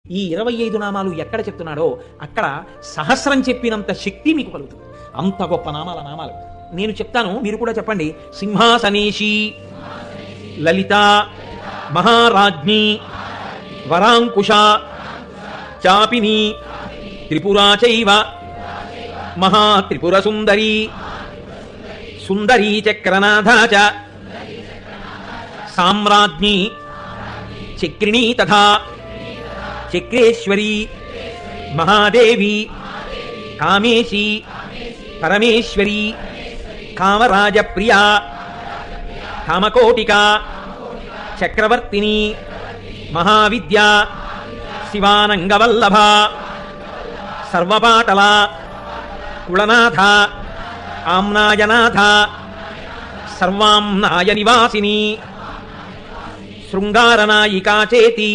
ఈ 25 నామాలు ఎక్కడ చెప్తున్నాడో అక్కడ సహస్రం చెప్పినంత శక్తి మీకు కలుగుతుంది. అంత గొప్ప నామాలు నేను చెప్తాను, మీరు కూడా చెప్పండి. సింహాసనేషి, లలిత, మహారాజ్ఞి, వరాంకుశ, చాపిని, త్రిపురా చైవ, మహాత్రిపుర సుందరి, సుందరీ చక్రనాథ చ, సామ్రాజ్ఞి, చక్రిణీ తథా చక్రేశ్వరి, మహాదేవి, కామేశి, పరమేశ్వరి, కామరాజప్రియా, కామకోటిక, చక్రవర్తిని, మహావిద్య, శివానంగవల్లభ, సర్వపాటల, కుళనాథ, ఆమ్నాయనాథ, సర్వాంనాయ నివాసిని, శృంగారనాయికా చేతి,